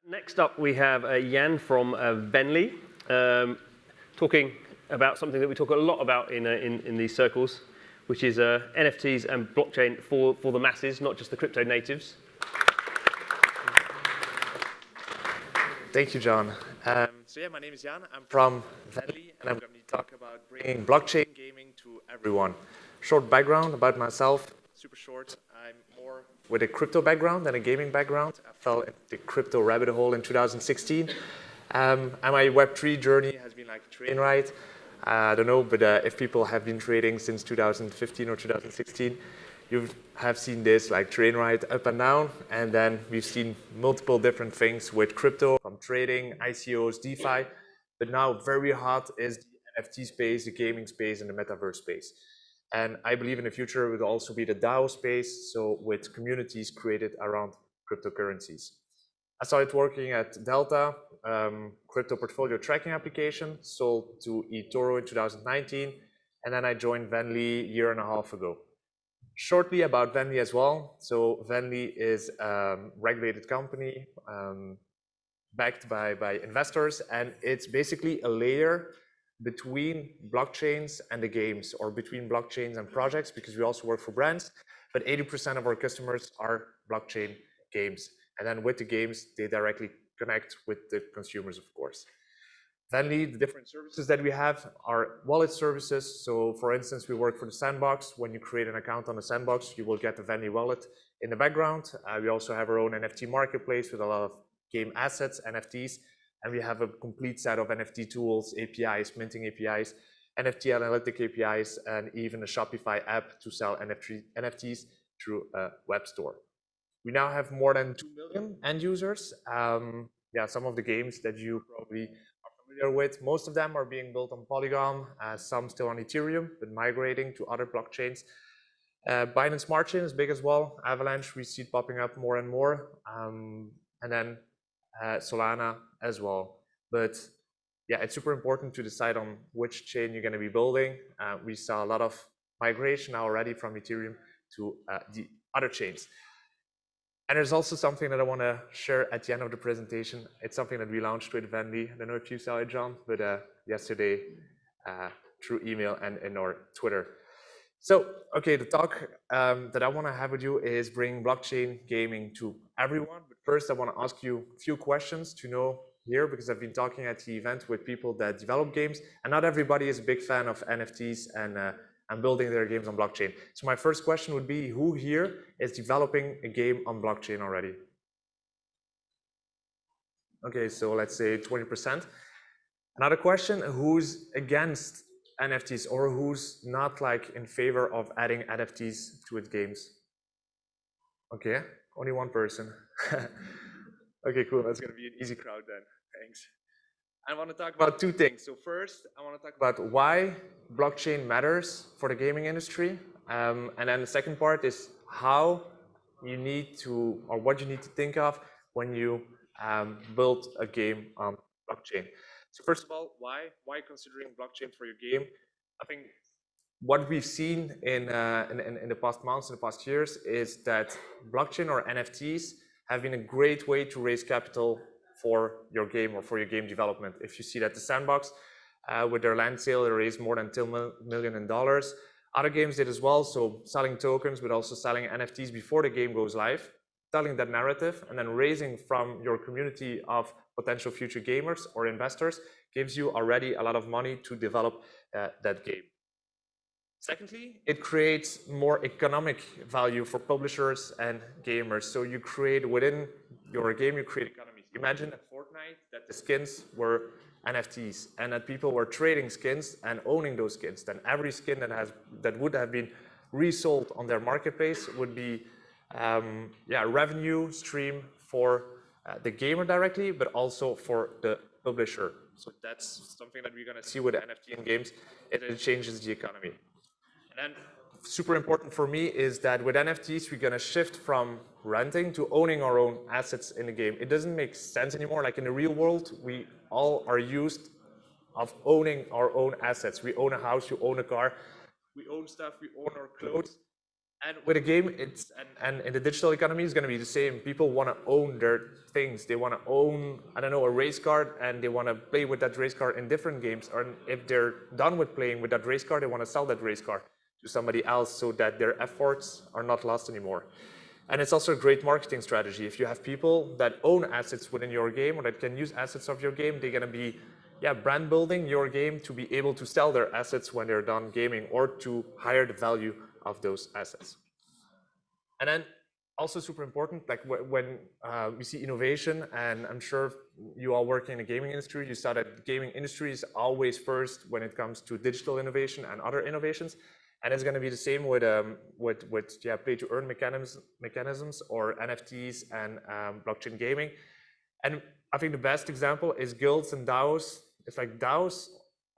Next up, we have Jan from Venly, talking about something that we talk a lot about in these circles, which is NFTs and blockchain for the masses, not just the crypto natives. Thank you, John. My name is Jan. I'm from Venly, and I'm going to talk about bringing blockchain gaming to everyone. Short background about myself, super short. I'm more with a crypto background than a gaming background. I fell into the crypto rabbit hole in 2016. And my Web3 journey has been like a train ride. I don't know, but if people have been trading since 2015 or 2016, you have seen this like train ride up and down, and then we've seen multiple different things with crypto, from trading, ICOs, DeFi, but now very hot is the NFT space, the gaming space, and the metaverse space. And I believe in the future it will also be the DAO space, so with communities created around cryptocurrencies. I started working at Delta, crypto portfolio tracking application, sold to eToro in 2019, and then I joined Venly a year and a half ago. Shortly about Venly as well. So Venly is a regulated company backed by investors, and it's basically a layer between blockchains and the games, or between blockchains and projects, because we also work for brands, but 80% of our customers are blockchain games. And then with the games, they directly connect with the consumers, of course. Venly, the different services that we have are wallet services. So for instance, we work for the Sandbox. When you create an account on the Sandbox, you will get the Venly wallet in the background. We also have our own NFT marketplace with a lot of game assets, NFTs, and we have a complete set of NFT tools, APIs, minting APIs, NFT analytic APIs, and even a Shopify app to sell NFTs through a web store. We now have more than 2 million end users. Some of the games that you probably with. Most of them are being built on Polygon, some still on Ethereum, but migrating to other blockchains. Binance Smart Chain is big as well. Avalanche, we see it popping up more and more. And then Solana as well. But yeah, it's super important to decide on which chain you're going to be building. We saw a lot of migration already from Ethereum to the other chains. And there's also something that I want to share at the end of the presentation. It's something that we launched with Venly. I don't know if you saw it, John, but yesterday through email and in our Twitter. So, okay, the talk that I want to have with you is bring blockchain gaming to everyone. But first, I want to ask you a few questions to know here, because I've been talking at the event with people that develop games, and not everybody is a big fan of NFTs and building their games on blockchain. So my first question would be, who here is developing a game on blockchain already? Okay, so let's say 20%. Another question, who's against NFTs, or who's not like in favor of adding NFTs to its games? Okay, only one person. Okay, cool, that's gonna be an easy crowd then, thanks. I want to talk about two things. So first, I want to talk about why blockchain matters for the gaming industry. And then the second part is how you need to, or what you need to think of when you build a game on blockchain. So first of all, why considering blockchain for your game? I think what we've seen in the past months, in the past years, is that blockchain or NFTs have been a great way to raise capital for your game or for your game development. If you see that the Sandbox, with their land sale, they raised more than $10 million in dollars. Other games did as well, so selling tokens, but also selling NFTs before the game goes live, telling that narrative, and then raising from your community of potential future gamers or investors gives you already a lot of money to develop that game. Secondly, it creates more economic value for publishers and gamers. So you create within your game, you create economies. Imagine at Fortnite that the skins were NFTs and that people were trading skins and owning those skins. Then every skin that would have been resold on their marketplace would be a revenue stream for the gamer directly, but also for the publisher. So that's something that we're going to see with NFT in games. It changes the economy. And then super important for me is that with NFTs, we're going to shift from renting to owning our own assets in the game. It doesn't make sense anymore. Like in the real world, we all are used of owning our own assets. We own a house, you own a car, we own stuff, we own our clothes. And with a game, and in the digital economy, it's going to be the same. People want to own their things. They want to own, I don't know, a race car, and they want to play with that race car in different games. Or if they're done with playing with that race car, they want to sell that race car to somebody else so that their efforts are not lost anymore. And it's also a great marketing strategy. If you have people that own assets within your game or that can use assets of your game, they're going to be brand building your game to be able to sell their assets when they're done gaming or to higher the value of those assets. And then also super important, like when we see innovation, and I'm sure you all work in the gaming industry, you saw that the gaming industry is always first when it comes to digital innovation and other innovations. And it's going to be the same with play-to-earn mechanisms or NFTs and blockchain gaming. And I think the best example is guilds and DAOs. It's like DAOs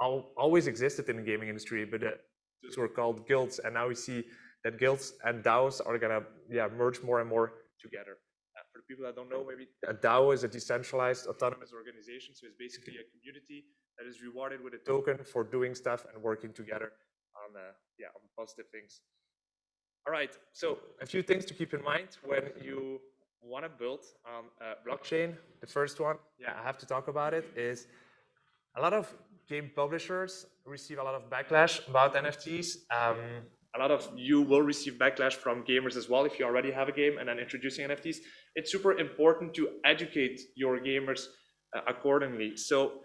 always existed in the gaming industry, but those were called guilds. And now we see that guilds and DAOs are going to merge more and more together. For the people that don't know, maybe a DAO is a decentralized autonomous organization. So it's basically a community that is rewarded with a token for doing stuff and working together on positive things. All right, so a few things to keep in mind when you want to build on blockchain. The first one, I have to talk about it, is a lot of game publishers receive a lot of backlash about NFTs. A lot of you will receive backlash from gamers as well if you already have a game and then introducing NFTs. It's super important to educate your gamers accordingly. So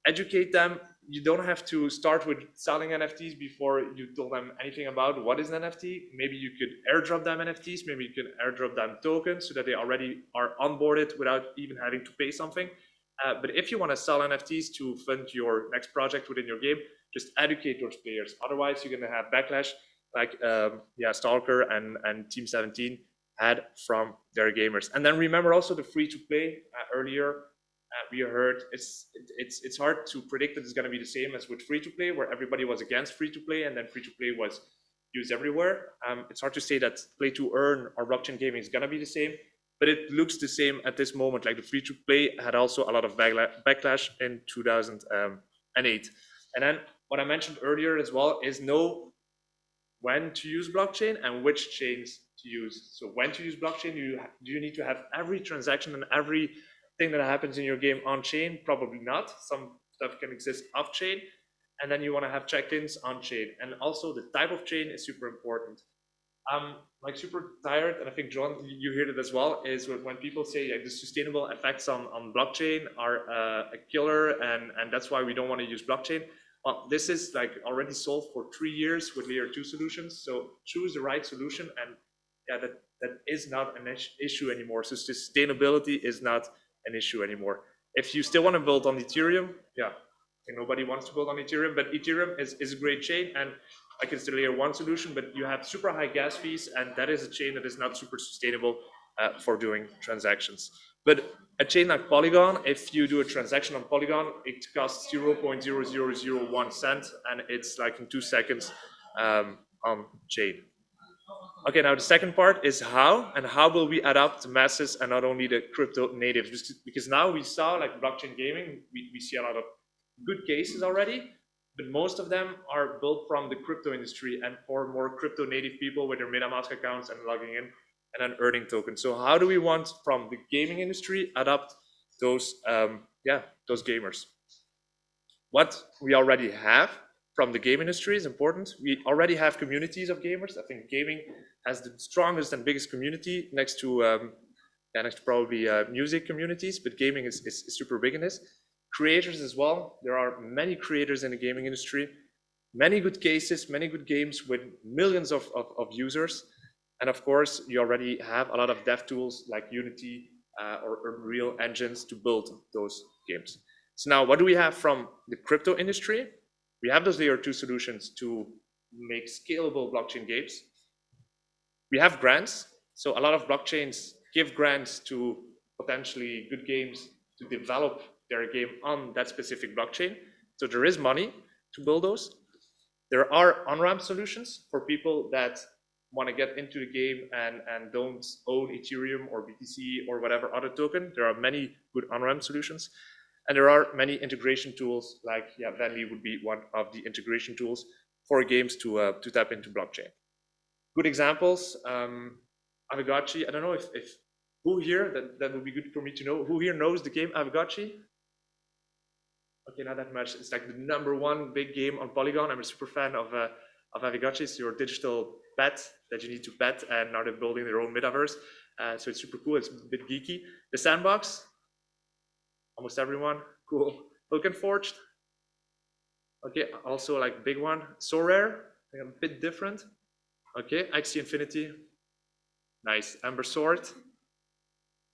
educate them. You don't have to start with selling NFTs before you told them anything about what is an NFT. Maybe you could airdrop them NFTs. Maybe you can airdrop them tokens so that they already are onboarded without even having to pay something. But if you want to sell NFTs to fund your next project within your game, just educate those players. Otherwise, you're going to have backlash like Stalker and Team 17 had from their gamers. And then remember also the free-to-play earlier. We heard it's hard to predict that it's going to be the same as with free-to-play, where everybody was against free-to-play and then free-to-play was used everywhere. It's hard to say that play-to-earn or blockchain gaming is going to be the same, but it looks the same at this moment. Like the free-to-play had also a lot of backlash in 2008. And then what I mentioned earlier as well is know when to use blockchain and which chains to use. So when to use blockchain, do you need to have every transaction and every thing that happens in your game on chain? Probably not. Some stuff can exist off chain, and then you want to have check-ins on chain. And also the type of chain is super important. I'm like super tired, and I think John, you heard it as well, is when people say like the sustainable effects on blockchain are a killer, and that's why we don't want to use blockchain. Well, this is like already solved for 3 years with layer 2 solutions. So choose the right solution, and that is not an issue anymore. So sustainability is not an issue anymore. If you still want to build on Ethereum, nobody wants to build on Ethereum, but Ethereum is a great chain, and like it's the layer 1 solution, but you have super high gas fees, and that is a chain that is not super sustainable for doing transactions. But a chain like Polygon, if you do a transaction on Polygon, it costs 0.0001 cent, and it's like in 2 seconds on chain. Okay, now the second part is how will we adapt the masses and not only the crypto natives? Because now we saw like blockchain gaming, we see a lot of good cases already, but most of them are built from the crypto industry and for more crypto native people with their MetaMask accounts and logging in and then earning tokens. So how do we want from the gaming industry adapt those gamers? What we already have from the game industry is important. We already have communities of gamers. I think gaming has the strongest and biggest community next to probably music communities, but gaming is super big in this. Creators as well. There are many creators in the gaming industry, many good cases, many good games with millions of users. And of course, you already have a lot of dev tools like Unity or Unreal engines to build those games. So now what do we have from the crypto industry? We have those layer 2 solutions to make scalable blockchain games. We have grants. So a lot of blockchains give grants to potentially good games to develop their game on that specific blockchain. So there is money to build those. There are on-ramp solutions for people that want to get into the game and don't own Ethereum or BTC or whatever other token. There are many good on-ramp solutions. And there are many integration tools like Venly would be one of the integration tools for games to tap into blockchain. Good examples, Aavegotchi. I don't know if who here, that would be good for me to know, who here knows the game Aavegotchi? Okay, not that much. It's like the #1 big game on Polygon. I'm a super fan of Aavegotchi. It's your digital pet that you need to pet, and now they're building their own metaverse. So it's super cool. It's a bit geeky. The Sandbox, almost everyone. Cool. Vulcan Forged. Okay, also like big one. So Rare, a bit different. Okay, Axie Infinity. Nice. Amber Sword.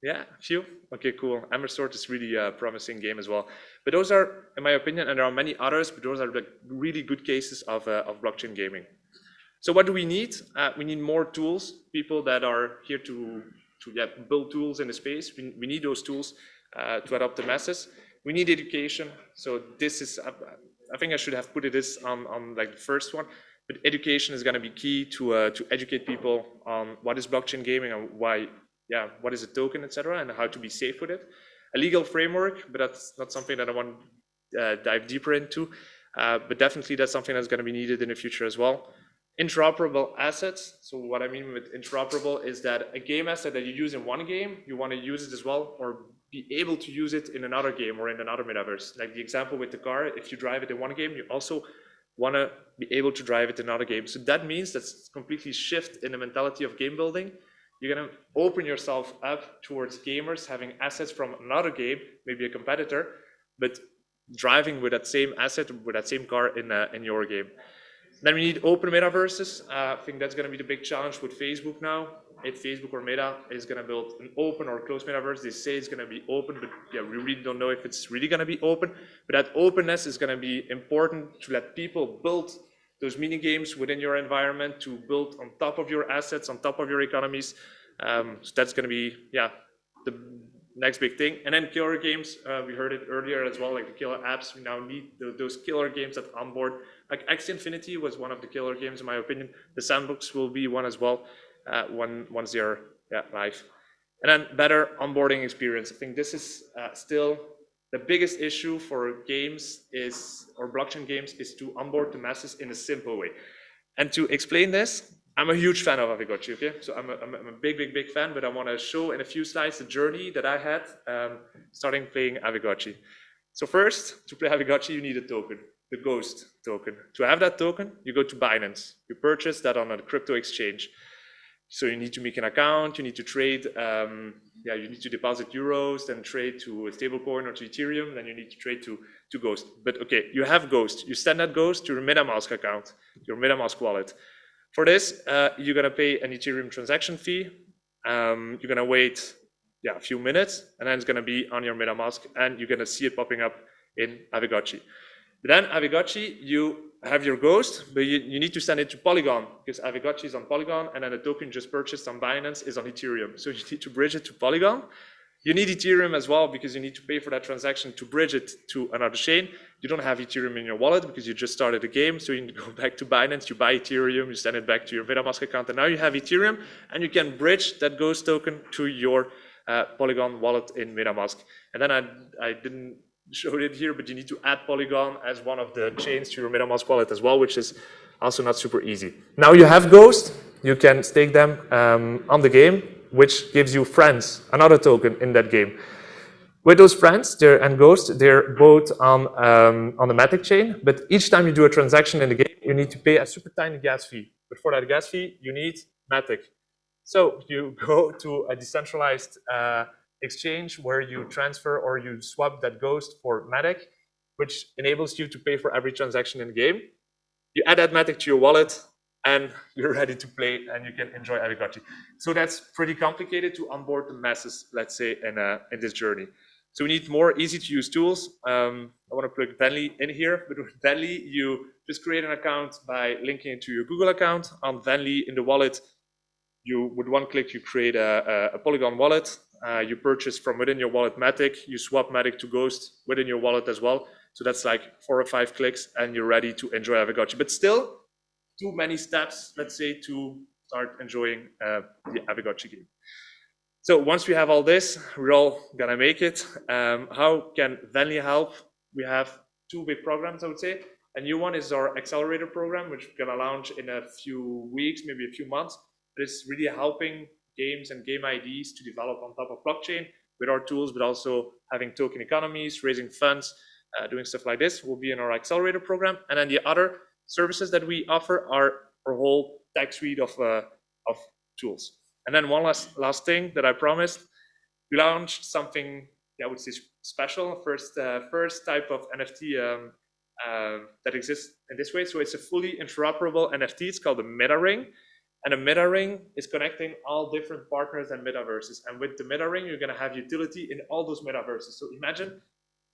Yeah, a few. Okay, cool. Amber Sword is really a promising game as well. But those are, in my opinion, and there are many others, but those are like really good cases of blockchain gaming. So what do we need? We need more tools, people that are here to build tools in the space. We need those tools to adopt the masses. We need education. So this is, I think I should have put this on like the first one, but education is going to be key to educate people on what is blockchain gaming and why, what is a token, etc., and how to be safe with it. A legal framework, but that's not something that I want to dive deeper into. But definitely that's something that's going to be needed in the future as well. Interoperable assets. So what I mean with interoperable is that a game asset that you use in one game, you want to use it as well, or be able to use it in another game or in another metaverse. Like the example with the car, if you drive it in one game, you also want to be able to drive it in another game. So that means that's completely shift in the mentality of game building. You're going to open yourself up towards gamers having assets from another game, maybe a competitor, but driving with that same asset, with that same car in your game. Then we need open metaverses. I think that's going to be the big challenge with Facebook now. If Facebook or Meta is going to build an open or closed metaverse, they say it's going to be open, but we really don't know if it's really going to be open. But that openness is going to be important to let people build those mini games within your environment, to build on top of your assets, on top of your economies. So that's going to be, the next big thing. And then killer games, we heard it earlier as well, like the killer apps. We now need those killer games that onboard. Like Axie Infinity was one of the killer games, in my opinion. The Sandbox will be one as well, once they're live. And then better onboarding experience. I think this is still the biggest issue for games or blockchain games is to onboard the masses in a simple way. And to explain this, I'm a huge fan of Aavegotchi, okay? So I'm a big fan, but I want to show in a few slides the journey that I had starting playing Aavegotchi. So first, to play Aavegotchi, you need a token, the Ghost token. To have that token, you go to Binance. You purchase that on a crypto exchange. So you need to make an account, you need to trade, you need to deposit euros, then trade to a stablecoin or to Ethereum, then you need to trade to Ghost. But okay, you have Ghost. You send that Ghost to your MetaMask account, your MetaMask wallet. For this, you're going to pay an Ethereum transaction fee. You're going to wait a few minutes, and then it's going to be on your MetaMask, and you're going to see it popping up in Aavegotchi. Then Aavegotchi, you have your Ghost, but you need to send it to Polygon, because Aavegotchi is on Polygon, and then the token just purchased on Binance is on Ethereum. So you need to bridge it to Polygon. You need Ethereum as well, because you need to pay for that transaction to bridge it to another chain. You don't have Ethereum in your wallet because you just started the game, so you need to go back to Binance, you buy Ethereum, you send it back to your MetaMask account, and now you have Ethereum, and you can bridge that Ghost token to your Polygon wallet in MetaMask. And then I didn't show it here, but you need to add Polygon as one of the chains to your MetaMask wallet as well, which is also not super easy. Now you have Ghost, you can stake them on the game, which gives you friends, another token in that game. With those friends, and Ghost, they're both on the Matic chain, but each time you do a transaction in the game, you need to pay a super tiny gas fee. But for that gas fee, you need Matic. So you go to a decentralized exchange where you transfer or you swap that Ghost for Matic, which enables you to pay for every transaction in the game. You add that Matic to your wallet, and you're ready to play, and you can enjoy Aavegotchi. So that's pretty complicated to onboard the masses, let's say, in this journey. So we need more easy-to-use tools. I want to plug Venly in here, but with Venly, you just create an account by linking it to your Google account. On Venly, in the wallet, with one click, you create a Polygon wallet. You purchase from within your wallet Matic. You swap Matic to Ghost within your wallet as well. So that's like 4 or 5 clicks, and you're ready to enjoy Aavegotchi. But still, too many steps, let's say, to start enjoying the Aavegotchi game. So once we have all this, we're all gonna make it. How can Venly help? We have 2 big programs, I would say. A new one is our accelerator program, which we're going to launch in a few weeks, maybe a few months. But it's really helping games and game IDs to develop on top of blockchain with our tools, but also having token economies, raising funds, doing stuff like this will be in our accelerator program. And then the other services that we offer are our whole tech suite of tools. And then one last thing that I promised, we launched something I would say special, first type of NFT that exists in this way. So it's a fully interoperable NFT. It's called a meta ring. And a meta ring is connecting all different partners and metaverses. And with the meta ring, you're going to have utility in all those metaverses. So imagine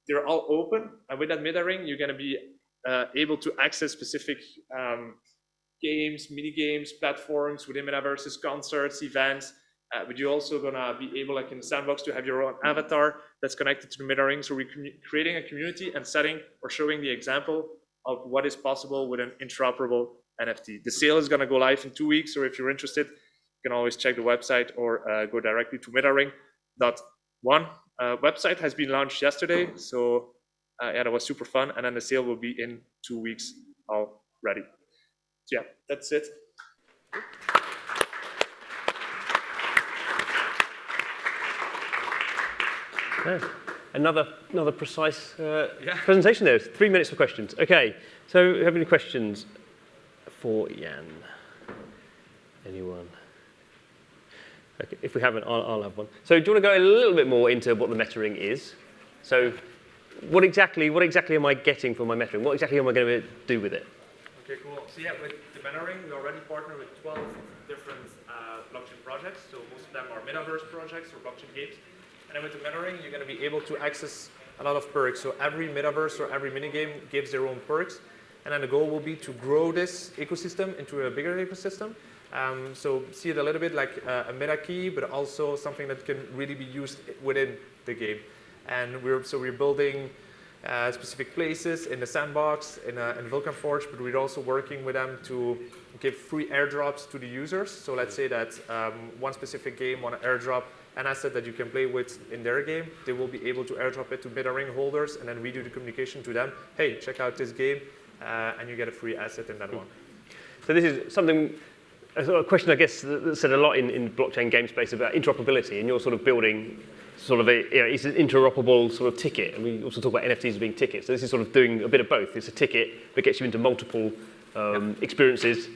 they're all open. And with that meta ring, you're going to be able to access specific games, mini games, platforms within metaverses, concerts, events. But you're also going to be able, like in the sandbox, to have your own avatar that's connected to the meta ring. So we're creating a community and setting or showing the example of what is possible with an interoperable NFT. The sale is going to go live in 2 weeks. So if you're interested, you can always check the website or go directly to metaring.one. Website has been launched yesterday. So yeah, that was super fun. And then the sale will be in 2 weeks already. So yeah, that's it. Yeah. Another precise presentation there. 3 minutes for questions. Okay, so do you have any questions for Jan? Anyone? Okay, if we haven't, I'll have one. So do you want to go a little bit more into what the meta ring is? So what exactly am I getting for my meta ring? What exactly am I going to do with it? Okay, cool. So yeah, with the meta ring, we already partner with 12 different blockchain projects. So most of them are metaverse projects or blockchain games. And then with the meta ring, you're going to be able to access a lot of perks. So every metaverse or every minigame gives their own perks. And then the goal will be to grow this ecosystem into a bigger ecosystem. So see it a little bit like a meta key, but also something that can really be used within the game. And we're building specific places in the sandbox, in Vulkan Forge, but we're also working with them to give free airdrops to the users. So let's say that one specific game want to airdrop an asset that you can play with in their game. They will be able to airdrop it to meta ring holders, and then we do the communication to them. Hey, check out this game, and you get a free asset in that one. So this is something, a question I guess that's said a lot in blockchain game space about interoperability, and you're sort of building sort of it's an interoperable sort of ticket, and we also talk about NFTs as being tickets. So this is sort of doing a bit of both. It's a ticket that gets you into multiple experiences,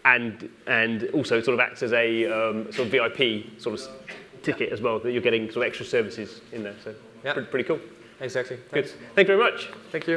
and also sort of acts as a sort of VIP sort of ticket as well, that you're getting sort of extra services in there. So pretty cool. Exactly. Good. Thank you very much. Thank you.